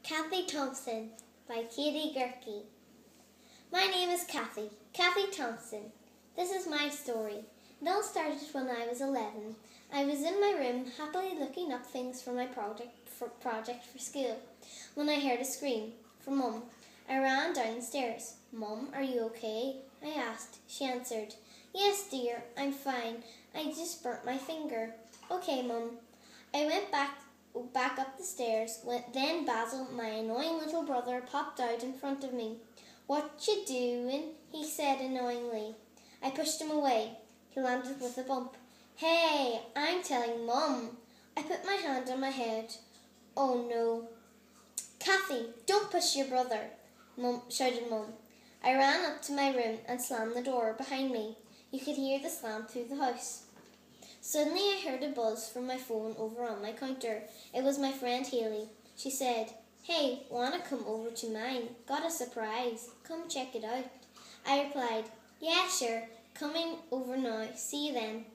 Kathy Thompson by Katie Gehrke. My name is Kathy Thompson. This is my story. It all started when I was 11. I was in my room happily looking up things for my project for school when I heard a scream from Mum. I ran down the stairs. "Mum, are you okay?" I asked. She answered, "Yes, dear, I'm fine. I just burnt my finger." "Okay, Mum." I went back up the stairs. Then Basil, my annoying little brother, popped out in front of me. "What you doing?" he said annoyingly. I pushed him away. He landed with a bump. "Hey, I'm telling Mum." I put my hand on my head. "Oh no." "Kathy, don't push your brother," shouted Mum. I ran up to my room and slammed the door behind me. You could hear the slam through the house. Suddenly I heard a buzz from my phone over on my counter. It was my friend Haley. She said, "Hey, wanna come over to mine? Got a surprise. Come check it out." I replied, "Yeah, sure. Coming over now. See you then."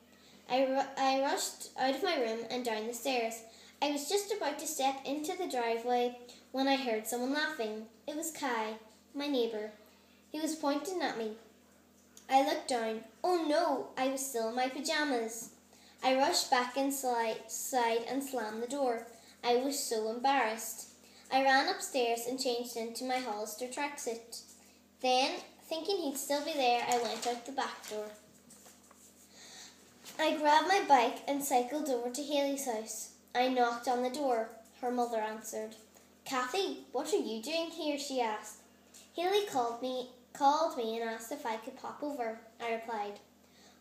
I rushed out of my room and down the stairs. I was just about to step into the driveway when I heard someone laughing. It was Kai, my neighbour. He was pointing at me. I looked down. Oh no, I was still in my pyjamas. I rushed back inside and slammed the door. I was so embarrassed. I ran upstairs and changed into my Hollister tracksuit. Then, thinking he'd still be there, I went out the back door. I grabbed my bike and cycled over to Haley's house. I knocked on the door. Her mother answered. "Kathy, what are you doing here?" she asked. Haley called me and asked if I could pop over. I replied,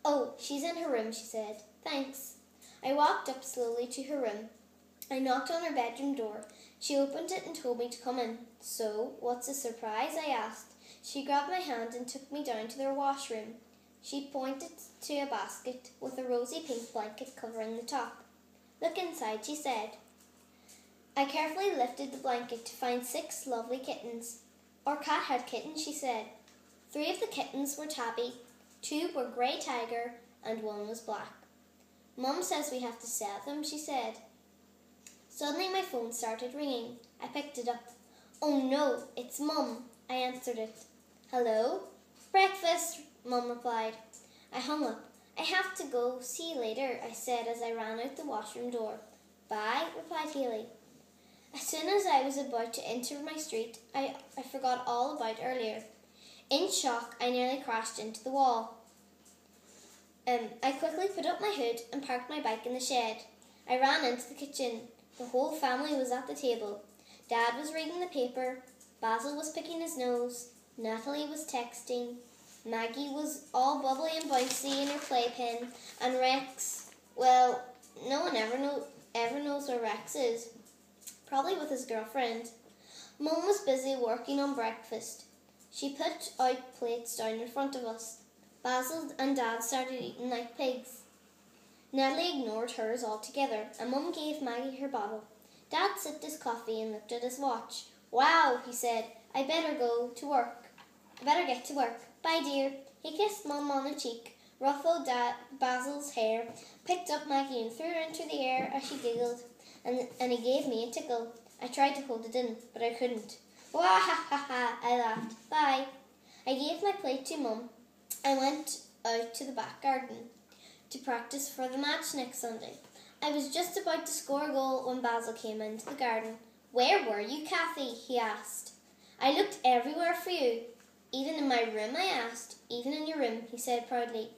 "Oh, she's in her room," she said. "Thanks." I walked up slowly to her room. I knocked on her bedroom door. She opened it and told me to come in. "So, what's the surprise?" I asked. She grabbed my hand and took me down to their washroom. She pointed to a basket with a rosy pink blanket covering the top. "Look inside," she said. I carefully lifted the blanket to find 6 lovely kittens. "Our cat had kittens," she said. 3 of the kittens were tabby, 2 were grey tiger, and 1 was black. "Mum says we have to sell them," she said. Suddenly my phone started ringing. I picked it up. "Oh no, it's Mum." I answered it. "Hello?" "Breakfast," Mum replied. I hung up. "I have to go. See you later," I said as I ran out the washroom door. "Bye," replied Haley. As soon as I was about to enter my street, I forgot all about earlier. In shock, I nearly crashed into the wall. I quickly put up my hood and parked my bike in the shed. I ran into the kitchen. The whole family was at the table. Dad was reading the paper. Basil was picking his nose. Natalie was texting. Maggie was all bubbly and bouncy in her playpen. And Rex, well, no one ever knows where Rex is. Probably with his girlfriend. Mum was busy working on breakfast. She put out plates down in front of us. Basil and Dad started eating like pigs. Natalie ignored hers altogether, and Mum gave Maggie her bottle. Dad sipped his coffee and looked at his watch. "Wow," he said, I better get to work. Bye, dear." He kissed Mum on the cheek, ruffled Basil's hair, picked up Maggie and threw her into the air as she giggled, and he gave me a tickle. I tried to hold it in, but I couldn't. "Wah ha ha ha," I laughed. "Bye." I gave my plate to Mum. I went out to the back garden to practice for the match next Sunday. I was just about to score a goal when Basil came into the garden. "Where were you, Kathy?" he asked. "I looked everywhere for you." "Even in my room?" I asked. "Even in your room," he said proudly.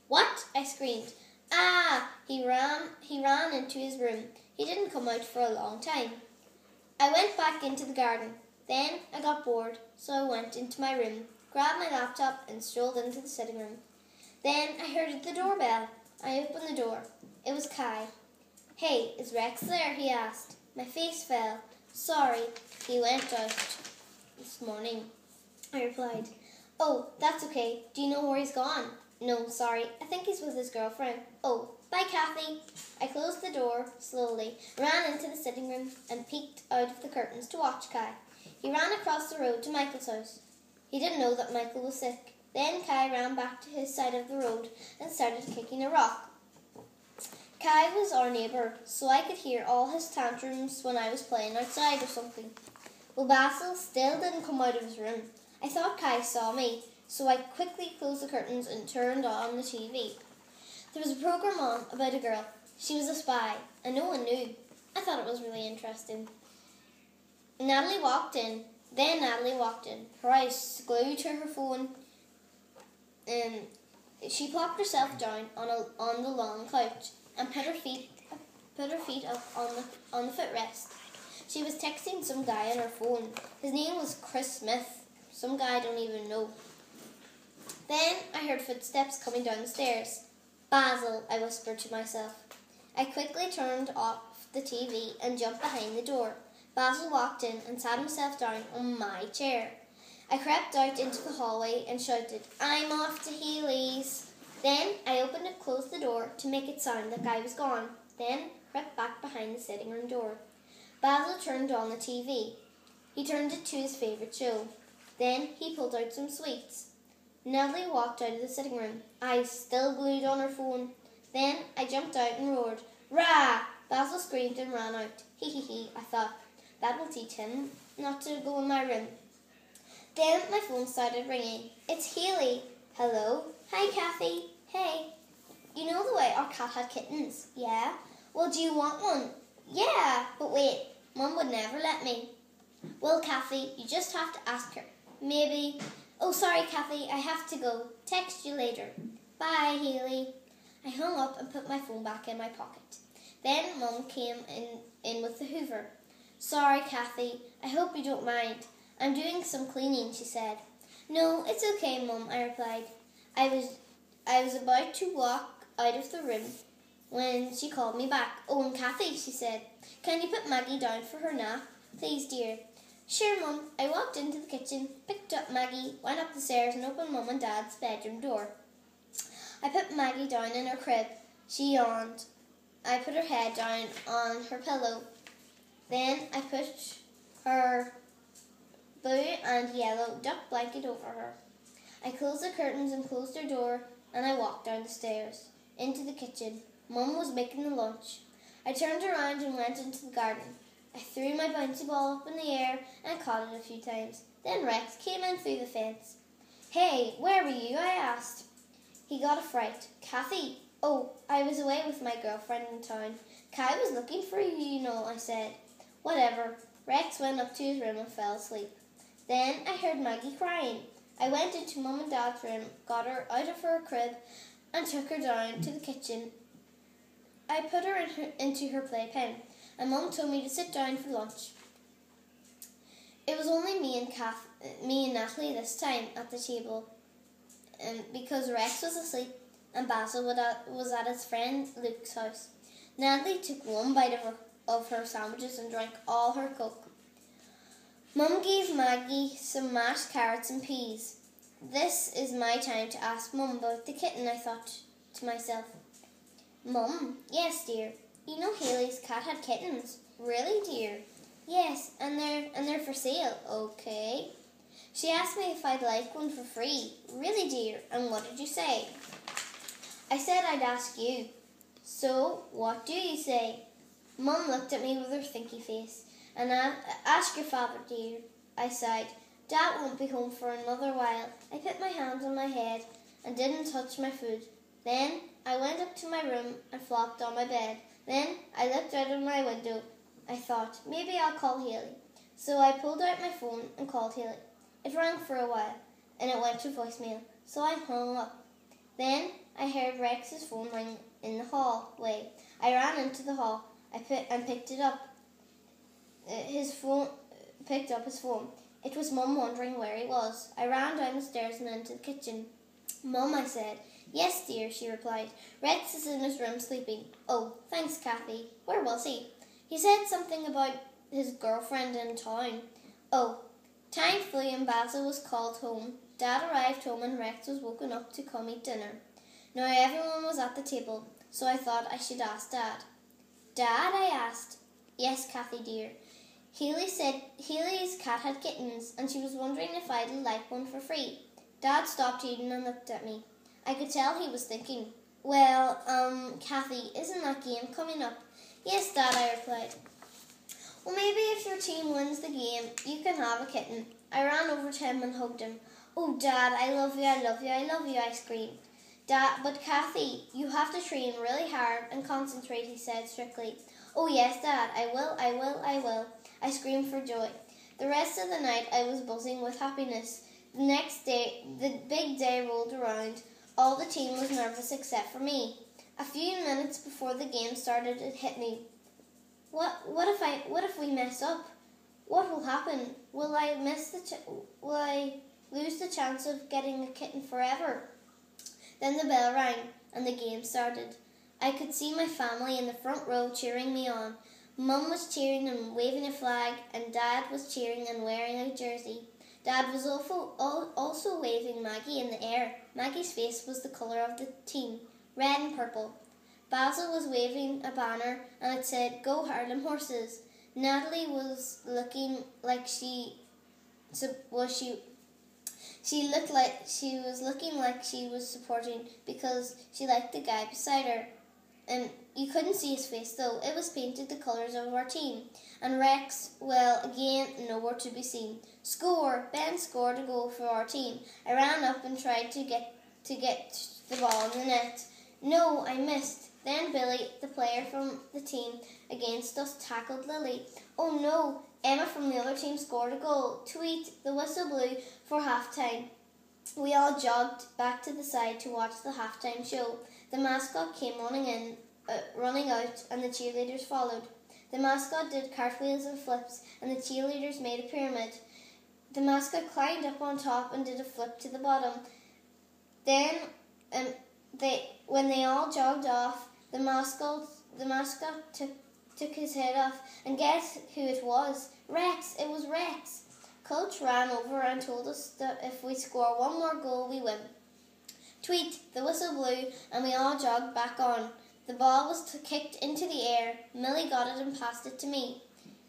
"What?" I screamed. "Ah!" He ran into his room. He didn't come out for a long time. I went back into the garden. Then I got bored, so I went into my room, grabbed my laptop and strolled into the sitting room. Then I heard the doorbell. I opened the door. It was Kai. "Hey, is Rex there?" he asked. My face fell. "Sorry, he went out this morning," I replied. "Oh, that's okay. Do you know where he's gone?" "No, sorry. I think he's with his girlfriend." "Oh, bye, Kathy." I closed the door slowly, ran into the sitting room, and peeked out of the curtains to watch Kai. He ran across the road to Michael's house. He didn't know that Michael was sick. Then Kai ran back to his side of the road and started kicking a rock. Kai was our neighbour, so I could hear all his tantrums when I was playing outside or something. Well, Basil still didn't come out of his room. I thought Kai saw me, so I quickly closed the curtains and turned on the TV. There was a program on about a girl. She was a spy, and no one knew. I thought it was really interesting. Natalie walked in. Her eyes glued to her phone. She plopped herself down on the long couch and put her feet up on the footrest. She was texting some guy on her phone. His name was Chris Smith. Some guy I don't even know. Then I heard footsteps coming down the stairs. Basil, I whispered to myself. I quickly turned off the TV and jumped behind the door. Basil walked in and sat himself down on my chair. I crept out into the hallway and shouted, I'm off to Healy's. Then I opened and closed the door to make it sound like I was gone. Then crept back behind the sitting room door. Basil turned on the TV. He turned it to his favourite show. Then he pulled out some sweets. Natalie walked out of the sitting room, eyes still glued on her phone. Then I jumped out and roared, Rah! Basil screamed and ran out. He, I thought, that will teach him not to go in my room. Then my phone started ringing. It's Healy. Hello? Hi, Kathy. Hey. You know the way our cat had kittens? Yeah. Well, do you want one? Yeah, but wait, Mum would never let me. Well, Kathy, you just have to ask her. Maybe. Oh, sorry, Kathy, I have to go. Text you later. Bye, Healy. I hung up and put my phone back in my pocket. Then Mum came in with the hoover. Sorry, Kathy, I hope you don't mind. I'm doing some cleaning, she said. No, it's okay, Mum, I replied. I was about to walk out of the room when she called me back. Oh, and Kathy, she said, can you put Maggie down for her nap? Please, dear. Sure, Mum. I walked into the kitchen, picked up Maggie, went up the stairs and opened Mum and Dad's bedroom door. I put Maggie down in her crib. She yawned. I put her head down on her pillow. Then I put her blue and yellow duck blanket over her. I closed the curtains and closed her door, and I walked down the stairs, into the kitchen. Mum was making the lunch. I turned around and went into the garden. I threw my bouncy ball up in the air and caught it a few times. Then Rex came in through the fence. Hey, where were you? I asked. He got a fright. Kathy? Oh, I was away with my girlfriend in town. Kai was looking for you, you know, I said. Whatever. Rex went up to his room and fell asleep. Then I heard Maggie crying. I went into Mum and Dad's room, got her out of her crib, and took her down to the kitchen. I put her into her playpen, and Mum told me to sit down for lunch. It was only me and Natalie this time at the table, because Rex was asleep and Basil was at his friend Luke's house. Natalie took one bite of her sandwiches and drank all her Coke. Mum gave Maggie some mashed carrots and peas. This is my time to ask Mum about the kitten, I thought to myself. Mum? Yes, dear. You know Haley's cat had kittens. Really, dear? Yes, and they're for sale. Okay. She asked me if I'd like one for free. Really, dear? And what did you say? I said I'd ask you. So, what do you say? Mum looked at me with her thinky face. And ask your father, dear. I sighed. Dad won't be home for another while. I put my hands on my head and didn't touch my food. Then I went up to my room and flopped on my bed. Then I looked out of my window. I thought, maybe I'll call Haley. So I pulled out my phone and called Haley. It rang for a while, and it went to voicemail, so I hung up. Then I heard Rex's phone ring in the hallway. I ran into the hall. I picked up his phone. It was Mum wondering where he was. I ran down the stairs and into the kitchen. Mum, I said. Yes, dear, she replied. Rex is in his room sleeping. Oh, thanks, Kathy. Where was he? He said something about his girlfriend in town. Oh, time flew and Basil was called home. Dad arrived home and Rex was woken up to come eat dinner. Now everyone was at the table, so I thought I should ask Dad. Dad, I asked. Yes, Kathy, dear. Haley said Haley's cat had kittens, and she was wondering if I'd like one for free. Dad stopped eating and looked at me. I could tell he was thinking. Well, Kathy, isn't that game coming up? Yes, Dad, I replied. Well, maybe if your team wins the game, you can have a kitten. I ran over to him and hugged him. Oh, Dad, I love you, I love you, I love you, I screamed. Dad, but Kathy, you have to train really hard and concentrate, he said strictly. Oh yes, Dad, I will, I will, I will. I screamed for joy. The rest of the night I was buzzing with happiness. The next day, the big day rolled around. All the team was nervous except for me. A few minutes before the game started, it hit me. What if we mess up? What will happen? Will I lose the chance of getting a kitten forever? Then the bell rang and the game started. I could see my family in the front row cheering me on. Mum was cheering and waving a flag, and Dad was cheering and wearing a jersey. Dad was also waving Maggie in the air. Maggie's face was the colour of the team, red and purple. Basil was waving a banner and it said, "Go Harlem Horses." Natalie was looking like she was supporting because she liked the guy beside her. And you couldn't see his face though. It was painted the colours of our team. And Rex, well, again, nowhere to be seen. Score! Ben scored a goal for our team. I ran up and tried to get the ball in the net. No, I missed. Then Billy, the player from the team against us, tackled Lily. Oh no, Emma from the other team scored a goal. Tweet, the whistle blew for half-time. We all jogged back to the side to watch the half-time show. The mascot came running out, and the cheerleaders followed. The mascot did cartwheels and flips, and the cheerleaders made a pyramid. The mascot climbed up on top and did a flip to the bottom. Then, when they all jogged off, the mascot took his head off, and guess who it was? Rex! It was Rex! Coach ran over and told us that if we score one more goal, we win. Tweet, the whistle blew, and we all jogged back on. The ball was kicked into the air. Millie got it and passed it to me.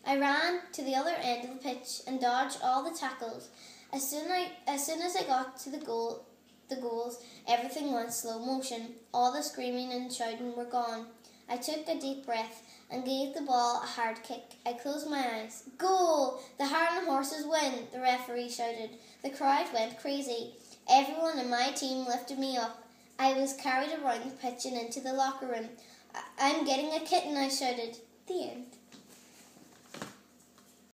I ran to the other end of the pitch and dodged all the tackles. As soon as I got to the goals, everything went slow motion. All the screaming and shouting were gone. I took a deep breath and gave the ball a hard kick. I closed my eyes. Goal! The Harlem Horses win, the referee shouted. The crowd went crazy. Everyone in my team lifted me up. I was carried around the pitch and into the locker room. I'm getting a kitten, I shouted. The end.